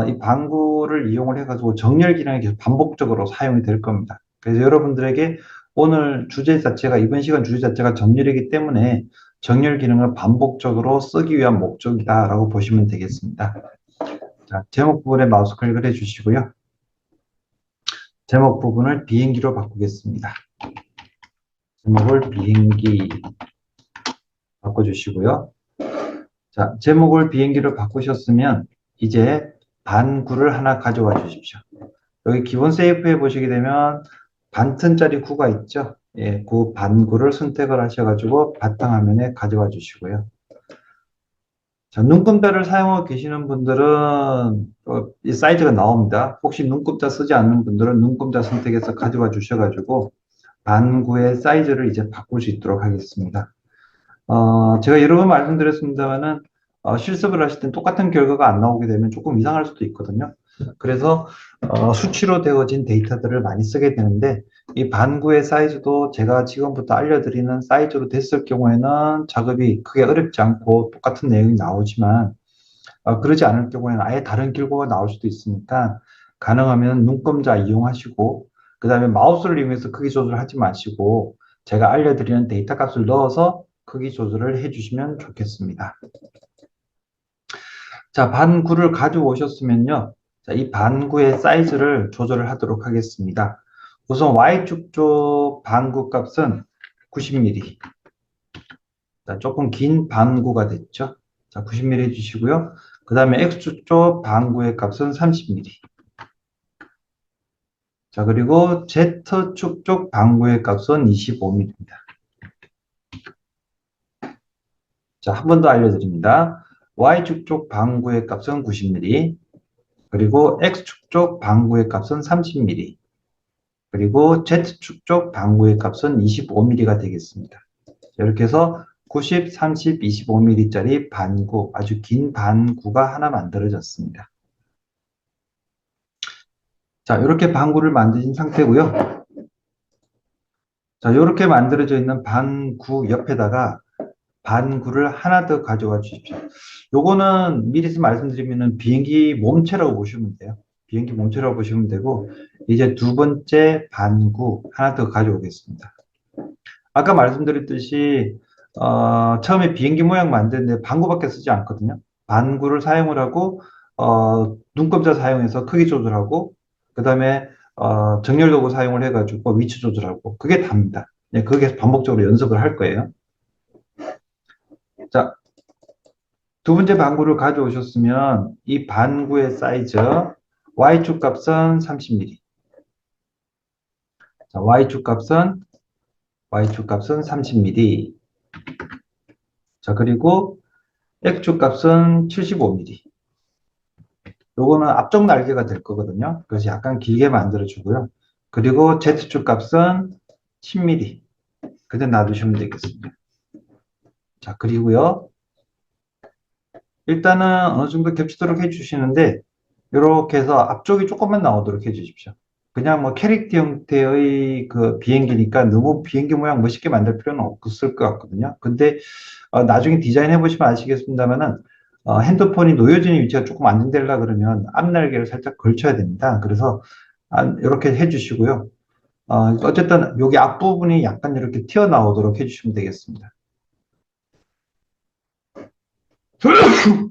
이 방구를 이용을 해가지고 정렬 기능이 계속 반복적으로 사용이 될 겁니다. 그래서 여러분들에게 오늘 주제 자체가 이번 시간 주제 자체가 정렬이기 때문에 정렬 기능을 반복적으로 쓰기 위한 목적이다라고 보시면 되겠습니다. 자, 제목 부분에 마우스 클릭을 해주시고요. 제목 부분을 비행기로 바꾸겠습니다. 제목을 비행기 바꿔주시고요. 자, 제목을 비행기로 바꾸셨으면 이제 반구를 하나 가져와 주십시오. 여기 기본 세이프에 보시게 되면 반튼짜리 구가 있죠. 예, 그 반구를 선택을 하셔가지고 바탕화면에 가져와 주시고요. 자, 눈금자를 사용하고 계시는 분들은 이 사이즈가 나옵니다. 혹시 눈금자 쓰지 않는 분들은 눈금자 선택해서 가져와 주셔가지고 반구의 사이즈를 이제 바꿀 수 있도록 하겠습니다. 제가 여러 번 말씀드렸습니다만은 실습을 하실 땐 똑같은 결과가 안 나오게 되면 조금 이상할 수도 있거든요. 그래서 수치로 되어진 데이터들을 많이 쓰게 되는데 이 반구의 사이즈도 제가 지금부터 알려드리는 사이즈로 됐을 경우에는 작업이 크게 어렵지 않고 똑같은 내용이 나오지만 그러지 않을 경우에는 아예 다른 결과가 나올 수도 있으니까 가능하면 눈금자 이용하시고 그 다음에 마우스를 이용해서 크기 조절하지 마시고 제가 알려드리는 데이터 값을 넣어서 크기 조절을 해주시면 좋겠습니다. 자, 반구를 가져오셨으면요. 자, 이 반구의 사이즈를 조절을 하도록 하겠습니다. 우선 Y축 쪽 반구 값은 90mm. 자, 조금 긴 반구가 됐죠. 자, 90mm 해주시고요. 그 다음에 X축 쪽 반구의 값은 30mm. 자, 그리고 Z축 쪽 반구의 값은 25mm입니다. 자, 한 번 더 알려드립니다. Y축 쪽 방구의 값은 90mm, 그리고 X축 쪽 방구의 값은 30mm, 그리고 Z축 쪽 방구의 값은 25mm가 되겠습니다. 이렇게 해서 90, 30, 25mm짜리 반구, 아주 긴 반구가 하나 만들어졌습니다. 자, 이렇게 반구를 만드신 상태고요. 자, 이렇게 만들어져 있는 반구 옆에다가 반구를 하나 더 가져와 주십시오. 요거는 미리 말씀드리면은 비행기 몸체라고 보시면 돼요. 비행기 몸체라고 보시면 되고, 이제 두 번째 반구 하나 더 가져오겠습니다. 아까 말씀드렸듯이, 처음에 비행기 모양 만드는데 반구밖에 쓰지 않거든요. 반구를 사용을 하고, 눈금자 사용해서 크기 조절하고, 그 다음에, 정렬 도구 사용을 해가지고 위치 조절하고, 그게 답니다. 네, 그게 반복적으로 연습을 할 거예요. 자, 두 번째 반구를 가져오셨으면 이 반구의 사이즈 Y축 값은 30mm. 자, Y축 값은 30mm. 자, 그리고 X축 값은 75mm. 요거는 앞쪽 날개가 될 거거든요. 그래서 약간 길게 만들어 주고요. 그리고 Z축 값은 10mm. 그대 놔두시면 되겠습니다. 자, 그리고요. 일단은 어느 정도 겹치도록 해주시는데 이렇게 해서 앞쪽이 조금만 나오도록 해주십시오. 그냥 뭐 캐릭터 형태의 그 비행기니까 너무 비행기 모양 멋있게 만들 필요는 없을 것 같거든요. 근데 나중에 디자인 해보시면 아시겠습니다만은 핸드폰이 놓여지는 위치가 조금 안정되려 그러면 앞날개를 살짝 걸쳐야 됩니다. 그래서 이렇게 해주시고요. 어쨌든 여기 앞부분이 약간 이렇게 튀어나오도록 해주시면 되겠습니다.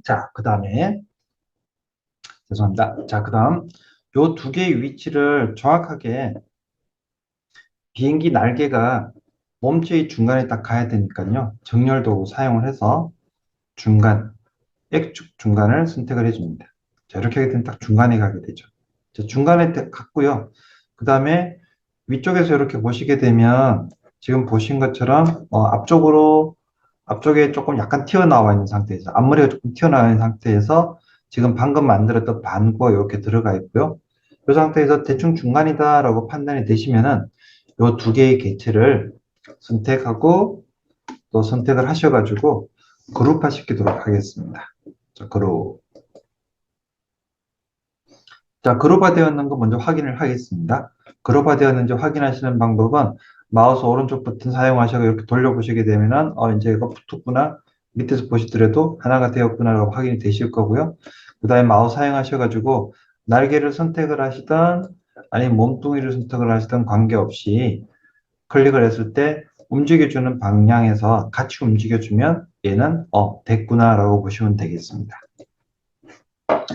자, 그 다음에 죄송합니다. 자, 그 다음 요 두 개의 위치를 정확하게 비행기 날개가 몸체의 중간에 딱 가야 되니까요. 정렬 도구 사용을 해서 중간, X축 중간을 선택을 해줍니다. 자, 이렇게 하게 되면 딱 중간에 가게 되죠. 자, 중간에 갔고요. 그 다음에 위쪽에서 이렇게 보시게 되면 지금 보신 것처럼 앞쪽에 조금 약간 튀어나와 있는 상태에서 앞머리가 조금 튀어나와 있는 상태에서 지금 방금 만들었던 반구가 이렇게 들어가 있고요. 이 상태에서 대충 중간이다라고 판단이 되시면은 이 두 개의 개체를 선택하고 또 선택을 하셔가지고 그룹화 시키도록 하겠습니다. 자, 그룹화 되었는 거 먼저 확인을 하겠습니다. 그룹화 되었는지 확인하시는 방법은 마우스 오른쪽 버튼 사용하셔서 이렇게 돌려보시게 되면은 이제 이거 붙었구나, 밑에서 보시더라도 하나가 되었구나라고 확인이 되실 거고요. 그 다음에 마우스 사용하셔가지고 날개를 선택을 하시든 아니면 몸뚱이를 선택을 하시든 관계없이 클릭을 했을 때 움직여주는 방향에서 같이 움직여주면 얘는 됐구나라고 보시면 되겠습니다. 자,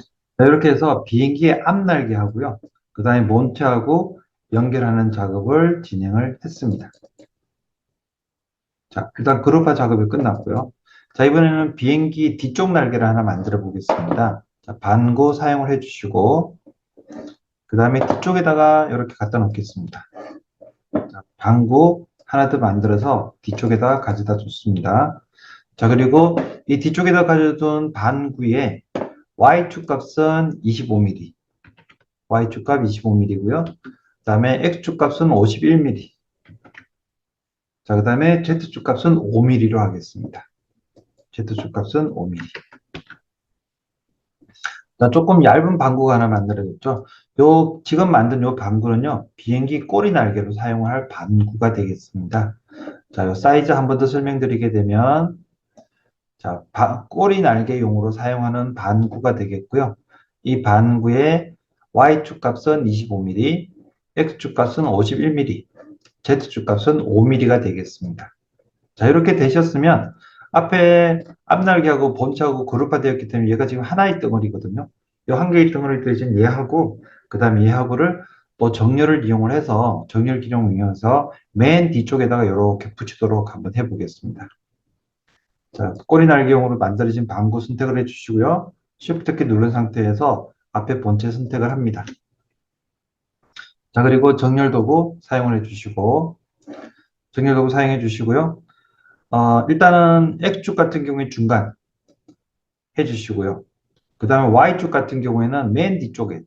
이렇게 해서 비행기의 앞날개 하고요. 그 다음에 몬트하고 연결하는 작업을 진행을 했습니다. 자, 일단 그룹화 작업이 끝났고요. 자, 이번에는 비행기 뒤쪽 날개를 하나 만들어 보겠습니다. 자, 반고 사용을 해주시고 그 다음에 뒤쪽에다가 이렇게 갖다 놓겠습니다. 자, 반고 하나 더 만들어서 뒤쪽에다 가져다 줬습니다. 자, 그리고 이 뒤쪽에다 가져둔 반구에 Y축 값은 25mm, Y축 값 25mm고요. 그 다음에 X축 값은 51mm. 자, 그 다음에 Z축 값은 5mm로 하겠습니다. Z축 값은 5mm. 자, 조금 얇은 방구가 하나 만들어졌죠. 지금 만든 요 방구는요, 비행기 꼬리 날개로 사용할 방구가 되겠습니다. 자, 요 사이즈 한 번 더 설명드리게 되면, 자, 꼬리 날개용으로 사용하는 반구가 되겠고요. 이 반구의 Y축 값은 25mm, X축 값은 51mm, Z축 값은 5mm가 되겠습니다. 자, 이렇게 되셨으면 앞날개하고 본체하고 그룹화되었기 때문에 얘가 지금 하나의 덩어리거든요. 이 한 개의 덩어리 대신 얘하고 그 다음에 얘하고를 또 정렬을 이용을 해서 정렬 기능을 이용해서 맨 뒤쪽에다가 이렇게 붙이도록 한번 해보겠습니다. 자, 꼬리 날개용으로 만들어진 방구 선택을 해주시고요. Shift 키 누른 상태에서 앞에 본체 선택을 합니다. 자, 그리고 정렬 도구 사용을 해주시고 정렬 도구 사용해 주시고요. 일단은 X축 같은 경우에 중간 해주시고요. 그 다음에 Y축 같은 경우에는 맨 뒤쪽에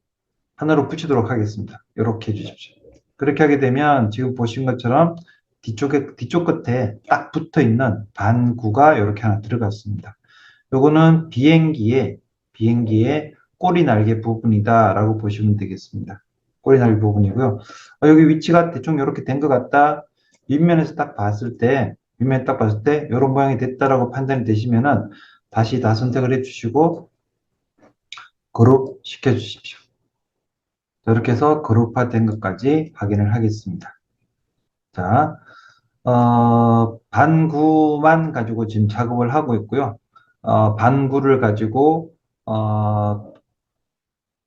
하나로 붙이도록 하겠습니다. 이렇게 해주십시오. 그렇게 하게 되면 지금 보신 것처럼 뒤쪽 끝에 딱 붙어 있는 반구가 이렇게 하나 들어갔습니다. 요거는 비행기의 꼬리 날개 부분이다 라고 보시면 되겠습니다. 꼬리 날개 부분이고요. 여기 위치가 대충 이렇게 된 것 같다. 윗면에서 딱 봤을 때, 윗면에 딱 봤을 때 이런 모양이 됐다라고 판단이 되시면은 다시 다 선택을 해주시고 그룹 시켜주십시오. 이렇게 해서 그룹화 된 것까지 확인을 하겠습니다. 자, 반구만 가지고 지금 작업을 하고 있고요. 반구를 가지고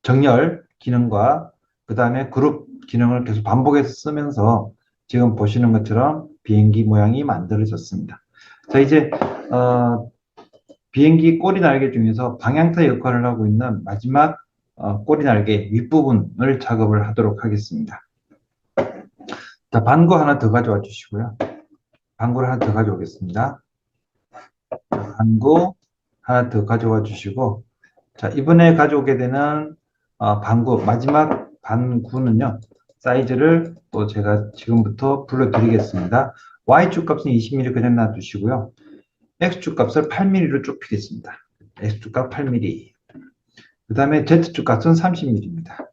정렬 기능과 그 다음에 그룹 기능을 계속 반복해서 쓰면서 지금 보시는 것처럼 비행기 모양이 만들어졌습니다. 자, 이제 비행기 꼬리 날개 중에서 방향타 역할을 하고 있는 마지막 꼬리 날개 윗부분을 작업을 하도록 하겠습니다. 자, 반구 하나 더 가져와 주시고요. 반구를 하나 더 가져오겠습니다. 반구 하나 더 가져와 주시고, 자, 이번에 가져오게 되는 반구, 마지막 반구는요, 사이즈를 또 제가 지금부터 불러드리겠습니다. Y축 값은 20mm 그냥 놔두시고요. X축 값을 8mm로 좁히겠습니다. X축 값 8mm. 그 다음에 Z축 값은 30mm입니다.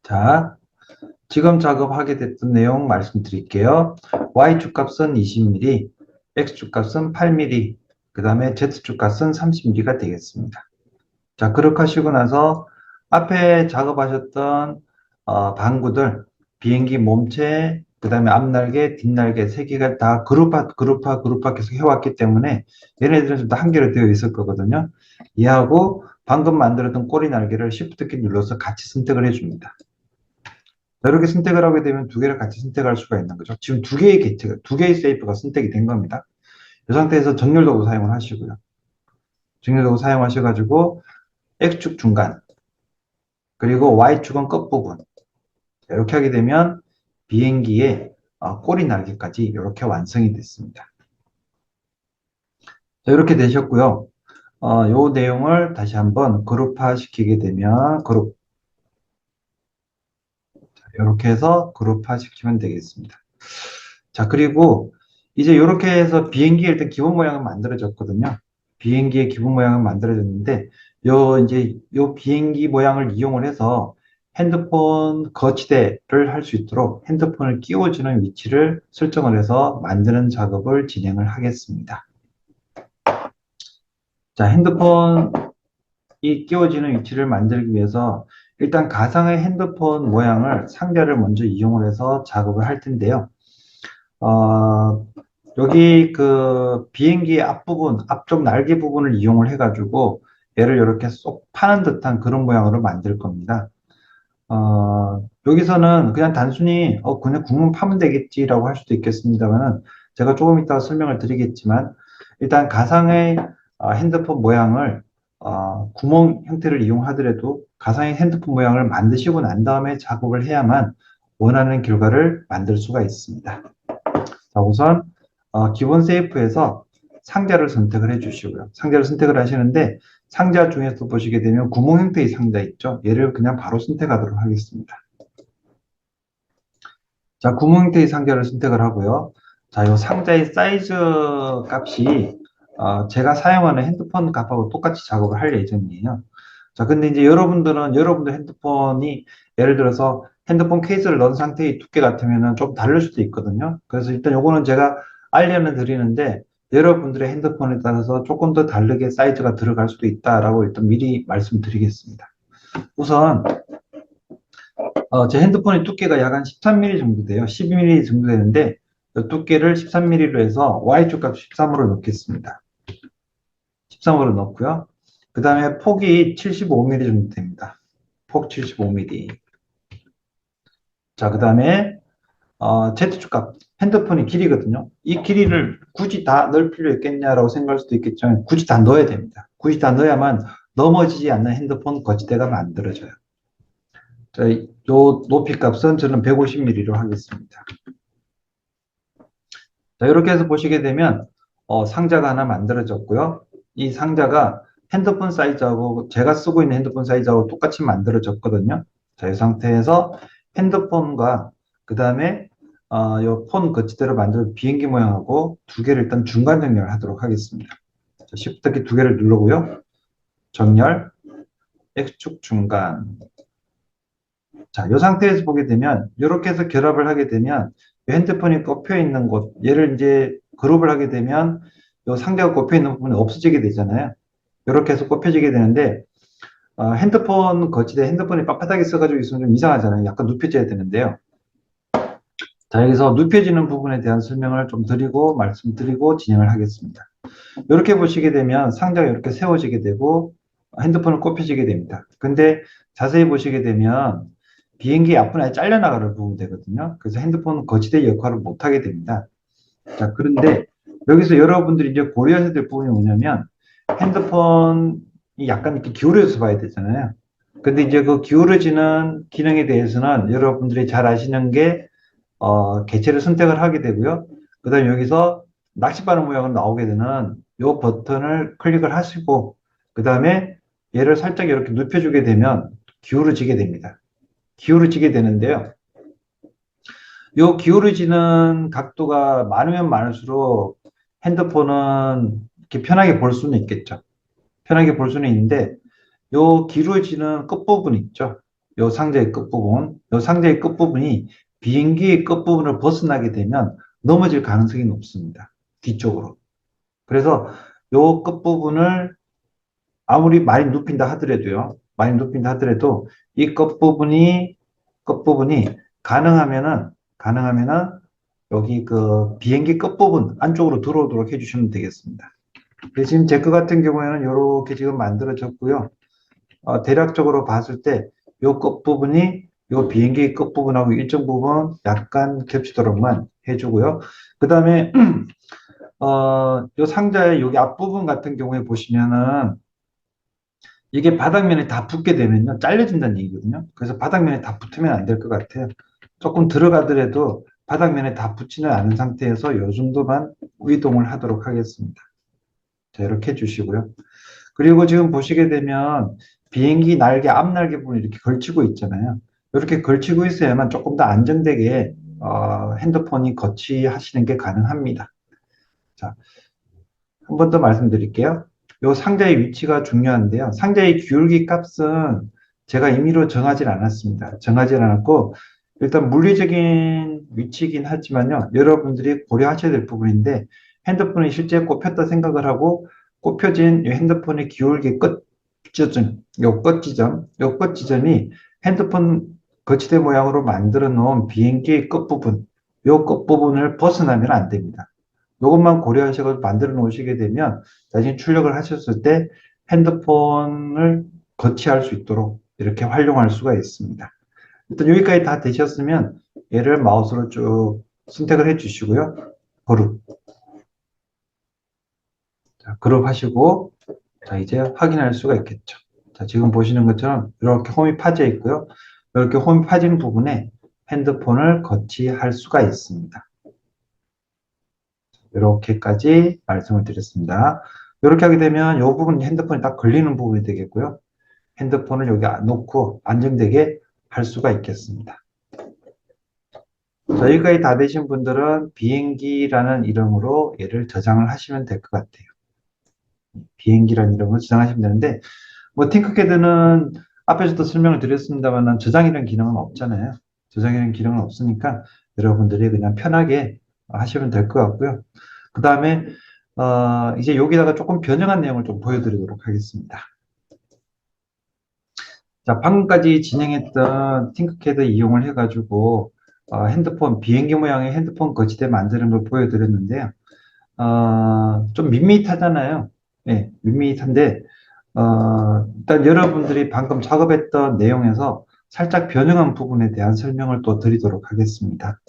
자, 지금 작업하게 됐던 내용 말씀드릴게요. Y축 값은 20mm, X축 값은 8mm, 그 다음에 Z축 값은 30mm가 되겠습니다. 자, 그렇게 하시고 나서 앞에 작업하셨던 방구들, 비행기 몸체, 그 다음에 앞날개, 뒷날개 세 개가 다 그룹화 계속 해왔기 때문에 얘네들은 좀 다 한계로 되어 있을 거거든요. 얘하고 방금 만들었던 꼬리 날개를 Shift 키 눌러서 같이 선택을 해줍니다. 이렇게 선택을 하게 되면 두 개를 같이 선택할 수가 있는 거죠. 지금 두 개의 게이트가, 두 개의 세이프가 선택이 된 겁니다. 이 상태에서 정렬 도구 사용을 하시고요. 정렬 도구 사용하셔가지고 X축 중간, 그리고 Y축은 끝부분. 이렇게 하게 되면 비행기의 꼬리 날개까지 이렇게 완성이 됐습니다. 자, 이렇게 되셨고요. 요 내용을 다시 한번 그룹화 시키게 되면 이렇게 해서 그룹화 시키면 되겠습니다. 자, 그리고 이제 이렇게 해서 비행기의 일단 기본 모양은 만들어졌거든요. 비행기의 기본 모양은 만들어졌는데 요 비행기 모양을 이용을 해서 핸드폰 거치대를 할 수 있도록 핸드폰을 끼워주는 위치를 설정을 해서 만드는 작업을 진행을 하겠습니다. 자, 핸드폰이 끼워지는 위치를 만들기 위해서 일단 가상의 핸드폰 모양을 상자를 먼저 이용을 해서 작업을 할 텐데요. 여기 그 비행기 앞부분, 앞쪽 날개 부분을 이용을 해가지고 얘를 이렇게 쏙 파는 듯한 그런 모양으로 만들 겁니다. 여기서는 그냥 단순히 그냥 구멍 파면 되겠지라고 할 수도 있겠습니다만은 제가 조금 이따가 설명을 드리겠지만 일단 가상의 핸드폰 모양을 구멍 형태를 이용하더라도 가상의 핸드폰 모양을 만드시고 난 다음에 작업을 해야만 원하는 결과를 만들 수가 있습니다. 자, 우선 기본 세이프에서 상자를 선택을 해주시고요. 상자를 선택을 하시는데 상자 중에서 보시게 되면 구멍 형태의 상자 있죠? 얘를 그냥 바로 선택하도록 하겠습니다. 자, 구멍 형태의 상자를 선택을 하고요. 자, 이 상자의 사이즈 값이 제가 사용하는 핸드폰 값하고 똑같이 작업을 할 예정이에요. 자, 근데 이제 여러분들 핸드폰이 예를 들어서 핸드폰 케이스를 넣은 상태의 두께 같으면은 좀 다를 수도 있거든요. 그래서 일단 요거는 제가 알려는 드리는데 여러분들의 핸드폰에 따라서 조금 더 다르게 사이즈가 들어갈 수도 있다라고 일단 미리 말씀드리겠습니다. 우선 제 핸드폰의 두께가 약 한 13mm 정도 돼요. 12mm 정도 되는데 두께를 13mm로 해서 Y축 값 13으로 넣겠습니다. 13으로 넣고요. 그 다음에 폭이 75mm 정도 됩니다. 폭 75mm. 자, 그 다음에 Z축 값, 핸드폰의 길이거든요. 이 길이를 굳이 다 넣을 필요 있겠냐라고 생각할 수도 있겠지만 굳이 다 넣어야 됩니다. 굳이 다 넣어야만 넘어지지 않는 핸드폰 거치대가 만들어져요. 자, 요 높이 값은 저는 150mm로 하겠습니다. 자, 이렇게 해서 보시게 되면 상자가 하나 만들어졌고요. 이 상자가 핸드폰 사이즈하고 제가 쓰고 있는 핸드폰 사이즈하고 똑같이 만들어졌거든요. 자, 이 상태에서 핸드폰과 그 다음에 이 폰 거치대로 만든 비행기 모양하고 두 개를 일단 중간 정렬을 하도록 하겠습니다. 자, Shift 키 두 개를 누르고요. 정렬. X축 중간. 자, 이 상태에서 보게 되면, 이렇게 해서 결합을 하게 되면, 이 핸드폰이 꼽혀 있는 곳, 얘를 이제 그룹을 하게 되면, 이 상자가 꼽혀 있는 부분이 없어지게 되잖아요. 이렇게 해서 꼽혀지게 되는데, 핸드폰 거치대 핸드폰이 빳빳하게 써가지고 있으면 좀 이상하잖아요. 약간 눕혀져야 되는데요. 자, 여기서 눕혀지는 부분에 대한 설명을 좀 드리고, 말씀드리고 진행을 하겠습니다. 이렇게 보시게 되면 상자가 이렇게 세워지게 되고, 핸드폰을 꼽혀지게 됩니다. 근데 자세히 보시게 되면, 비행기 앞부분에 잘려나가는 부분 되거든요. 그래서 핸드폰 거치대 역할을 못하게 됩니다. 자, 그런데 여기서 여러분들이 이제 고려하셔야 될 부분이 뭐냐면 핸드폰이 약간 이렇게 기울여서 봐야 되잖아요. 근데 이제 그 기울어지는 기능에 대해서는 여러분들이 잘 아시는 게 개체를 선택을 하게 되고요. 그 다음에 여기서 낚싯바늘 모양으로 나오게 되는 이 버튼을 클릭을 하시고 그 다음에 얘를 살짝 이렇게 눕혀주게 되면 기울어지게 됩니다. 기울어지게 되는데요. 요 기울어지는 각도가 많으면 많을수록 핸드폰은 이렇게 편하게 볼 수는 있겠죠. 편하게 볼 수는 있는데 요 기울어지는 끝부분 있죠. 요 상자의 끝부분, 요 상자의 끝부분이 비행기의 끝부분을 벗어나게 되면 넘어질 가능성이 높습니다. 뒤쪽으로. 그래서 요 끝부분을 아무리 많이 눕힌다 하더라도요. 많이 눕힌다 하더라도 이 끝부분이 가능하면은 여기 그 비행기 끝부분 안쪽으로 들어오도록 해주시면 되겠습니다. 지금 제 거 같은 경우에는 이렇게 지금 만들어졌고요. 대략적으로 봤을 때 이 끝부분이 이 비행기 끝부분하고 일정 부분 약간 겹치도록만 해주고요. 그 다음에 이 상자의 여기 앞부분 같은 경우에 보시면은 이게 바닥면에 다 붙게 되면요. 잘려진다는 얘기거든요. 그래서 바닥면에 다 붙으면 안 될 것 같아요. 조금 들어가더라도 바닥면에 다 붙지는 않은 상태에서 이 정도만 이동을 하도록 하겠습니다. 자, 이렇게 해주시고요. 그리고 지금 보시게 되면 비행기 날개, 앞날개 부분이 이렇게 걸치고 있잖아요. 이렇게 걸치고 있어야만 조금 더 안정되게 핸드폰이 거치하시는 게 가능합니다. 자, 한 번 더 말씀드릴게요. 이 상자의 위치가 중요한데요. 상자의 기울기 값은 제가 임의로 정하지 않았습니다. 정하지 않았고 일단 물리적인 위치이긴 하지만요. 여러분들이 고려하셔야 될 부분인데 핸드폰이 실제 꼽혔다 생각을 하고 꼽혀진 이 핸드폰의 기울기 끝 지점, 요 끝 지점이 핸드폰 거치대 모양으로 만들어 놓은 비행기의 끝부분, 요 끝부분을 벗어나면 안 됩니다. 이것만 고려하셔서 만들어 놓으시게 되면 나중에 출력을 하셨을 때 핸드폰을 거치할 수 있도록 이렇게 활용할 수가 있습니다. 일단 여기까지 다 되셨으면 얘를 마우스로 쭉 선택을 해 주시고요. 그룹. 자, 그룹 하시고 자, 이제 확인할 수가 있겠죠. 자, 지금 보시는 것처럼 이렇게 홈이 파져 있고요. 이렇게 홈이 파진 부분에 핸드폰을 거치할 수가 있습니다. 이렇게까지 말씀을 드렸습니다. 이렇게 하게 되면 이 부분 핸드폰이 딱 걸리는 부분이 되겠고요. 핸드폰을 여기 놓고 안정되게 할 수가 있겠습니다. 자, 여기까지 다 되신 분들은 비행기라는 이름으로 얘를 저장을 하시면 될 것 같아요. 비행기라는 이름으로 저장하시면 되는데 뭐 팅크캐드는 앞에서도 설명을 드렸습니다만 저장이라는 기능은 없잖아요. 저장이라는 기능은 없으니까 여러분들이 그냥 편하게 하시면 될 것 같고요. 그 다음에 이제 여기다가 조금 변형한 내용을 좀 보여드리도록 하겠습니다. 자, 방금까지 진행했던 팅크캐드 이용을 해가지고 핸드폰, 비행기 모양의 핸드폰 거치대 만드는 걸 보여드렸는데요. 좀 밋밋하잖아요. 예, 밋밋한데 일단 여러분들이 방금 작업했던 내용에서 살짝 변형한 부분에 대한 설명을 또 드리도록 하겠습니다.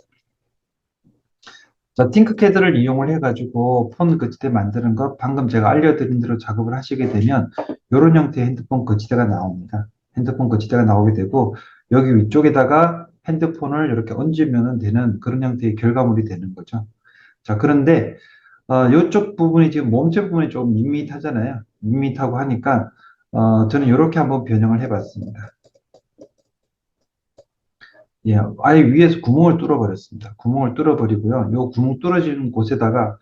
자, 팅크캐드를 이용을 해가지고 폰 거치대 만드는 것 방금 제가 알려드린 대로 작업을 하시게 되면 이런 형태의 핸드폰 거치대가 나옵니다. 핸드폰 거치대가 나오게 되고 여기 위쪽에다가 핸드폰을 이렇게 얹으면 되는 그런 형태의 결과물이 되는 거죠. 자, 그런데 이쪽 부분이 지금 몸체 부분이 좀 밋밋하잖아요. 밋밋하고 하니까 저는 이렇게 한번 변형을 해봤습니다. 예, 아예 위에서 구멍을 뚫어버렸습니다. 구멍을 뚫어버리고요. 요 구멍 뚫어지는 곳에다가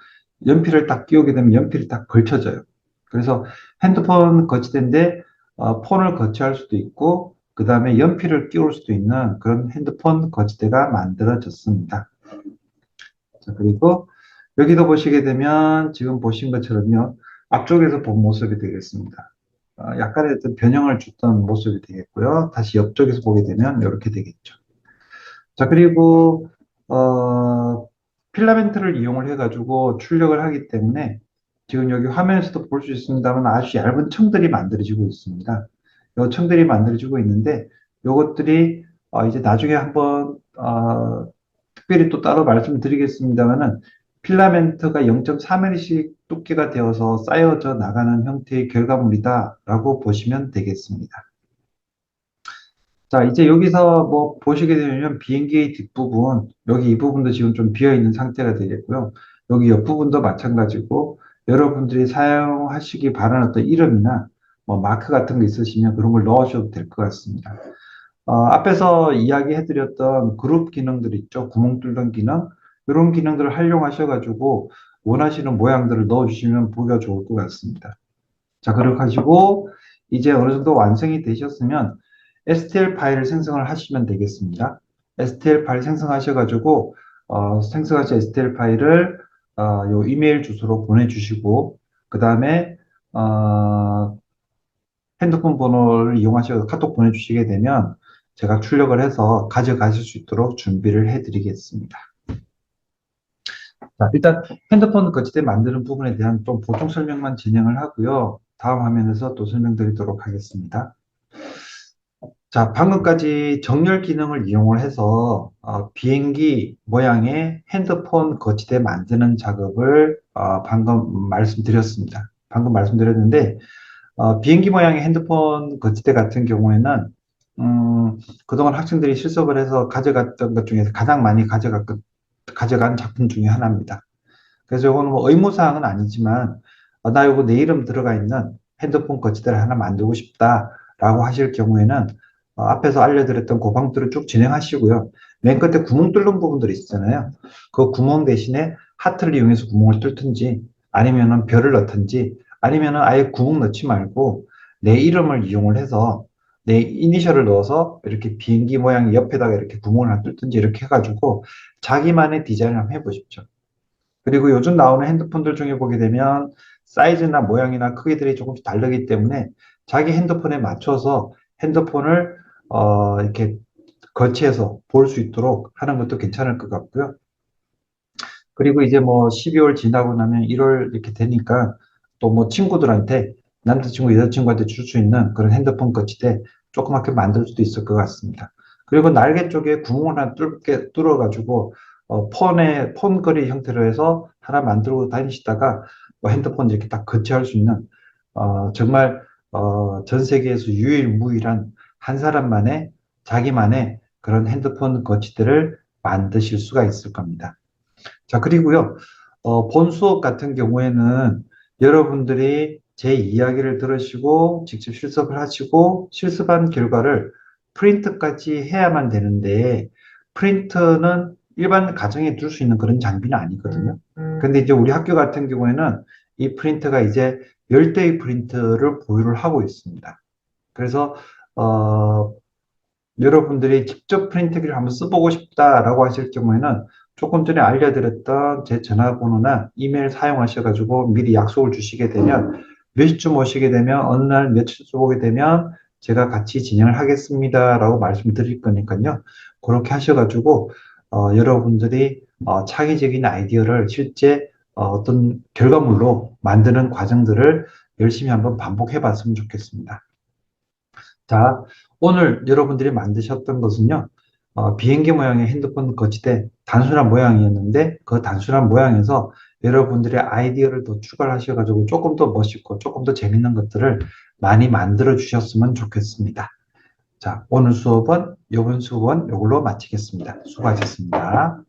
연필을 딱 끼우게 되면 연필이 딱 걸쳐져요. 그래서 핸드폰 거치대인데 폰을 거치할 수도 있고, 그 다음에 연필을 끼울 수도 있는 그런 핸드폰 거치대가 만들어졌습니다. 자, 그리고 여기도 보시게 되면 지금 보신 것처럼요, 앞쪽에서 본 모습이 되겠습니다. 약간의 어떤 변형을 줬던 모습이 되겠고요. 다시 옆쪽에서 보게 되면 이렇게 되겠죠. 자, 그리고 필라멘트를 이용을 해가지고 출력을 하기 때문에 지금 여기 화면에서도 볼 수 있습니다만 아주 얇은 층들이 만들어지고 있습니다. 이 층들이 만들어지고 있는데 이것들이 이제 나중에 한번 특별히 또 따로 말씀드리겠습니다만은 필라멘트가 0.3mm씩 두께가 되어서 쌓여져 나가는 형태의 결과물이다라고 보시면 되겠습니다. 자, 이제 여기서 뭐 보시게 되면 비행기의 뒷부분, 여기 이 부분도 지금 좀 비어 있는 상태가 되겠고요. 여기 옆부분도 마찬가지고 여러분들이 사용하시기 바라는 어떤 이름이나 뭐 마크 같은 거 있으시면 그런 걸 넣으셔도 될 것 같습니다. 앞에서 이야기해드렸던 그룹 기능들 있죠. 구멍 뚫는 기능. 이런 기능들을 활용하셔가지고 원하시는 모양들을 넣어주시면 보기가 좋을 것 같습니다. 자, 그렇게 하시고 이제 어느 정도 완성이 되셨으면 STL 파일을 생성을 하시면 되겠습니다. STL 파일 생성하셔가지고 생성하신 STL 파일을 요 이메일 주소로 보내주시고 그 다음에 핸드폰 번호를 이용하셔서 카톡 보내주시게 되면 제가 출력을 해서 가져가실 수 있도록 준비를 해드리겠습니다. 자, 일단 핸드폰 거치대 만드는 부분에 대한 좀 보충 설명만 진행을 하고요. 다음 화면에서 또 설명드리도록 하겠습니다. 자, 방금까지 정렬 기능을 이용을 해서 비행기 모양의 핸드폰 거치대 만드는 작업을 방금 말씀드렸습니다. 방금 말씀드렸는데 비행기 모양의 핸드폰 거치대 같은 경우에는 그동안 학생들이 실습을 해서 가져갔던 것 중에서 가장 많이 가져간 작품 중에 하나입니다. 그래서 이거는 뭐 의무사항은 아니지만 나 이거 내 이름 들어가 있는 핸드폰 거치대를 하나 만들고 싶다라고 하실 경우에는 앞에서 알려드렸던 그 방법들을 쭉 진행하시고요. 맨 끝에 구멍 뚫는 부분들이 있잖아요. 그 구멍 대신에 하트를 이용해서 구멍을 뚫든지 아니면은 별을 넣든지 아니면은 아예 구멍 넣지 말고 내 이름을 이용을 해서 내 이니셜을 넣어서 이렇게 비행기 모양 옆에다가 이렇게 구멍을 하나 뚫든지 이렇게 해가지고 자기만의 디자인을 한번 해보십시오. 그리고 요즘 나오는 핸드폰들 중에 보게 되면 사이즈나 모양이나 크기들이 조금씩 다르기 때문에 자기 핸드폰에 맞춰서 핸드폰을 이렇게 거치해서 볼 수 있도록 하는 것도 괜찮을 것 같고요. 그리고 이제 뭐 12월 지나고 나면 1월 이렇게 되니까 또 뭐 친구들한테 남자친구, 여자친구한테 줄 수 있는 그런 핸드폰 거치대 조그맣게 만들 수도 있을 것 같습니다. 그리고 날개 쪽에 구멍을 하나 뚫어가지고 폰거리 형태로 해서 하나 만들고 다니시다가 뭐 핸드폰 이렇게 딱 거치할 수 있는 정말 전 세계에서 유일무이한 한 사람만의 자기만의 그런 핸드폰 거치대를 만드실 수가 있을 겁니다. 자, 그리고요, 본 수업 같은 경우에는 여러분들이 제 이야기를 들으시고 직접 실습을 하시고 실습한 결과를 프린트까지 해야만 되는데 프린트는 일반 가정에 둘 수 있는 그런 장비는 아니거든요. 근데 이제 우리 학교 같은 경우에는 이 프린터가 이제 열대의 프린터를 보유를 하고 있습니다. 그래서 여러분들이 직접 프린트기를 한번 써보고 싶다라고 하실 경우에는 조금 전에 알려드렸던 제 전화번호나 이메일 사용하셔가지고 미리 약속을 주시게 되면 몇 시쯤 오시게 되면 어느 날 며칠쯤 오게 되면 제가 같이 진행을 하겠습니다라고 말씀드릴 거니까요. 그렇게 하셔가지고 여러분들이 창의적인 아이디어를 실제 어떤 결과물로 만드는 과정들을 열심히 한번 반복해 봤으면 좋겠습니다. 자, 오늘 여러분들이 만드셨던 것은요, 비행기 모양의 핸드폰 거치대 단순한 모양이었는데 그 단순한 모양에서 여러분들의 아이디어를 더 추가를 하셔가지고 조금 더 멋있고 조금 더 재밌는 것들을 많이 만들어 주셨으면 좋겠습니다. 자, 오늘 수업은 이번 수업은 이걸로 마치겠습니다. 수고하셨습니다.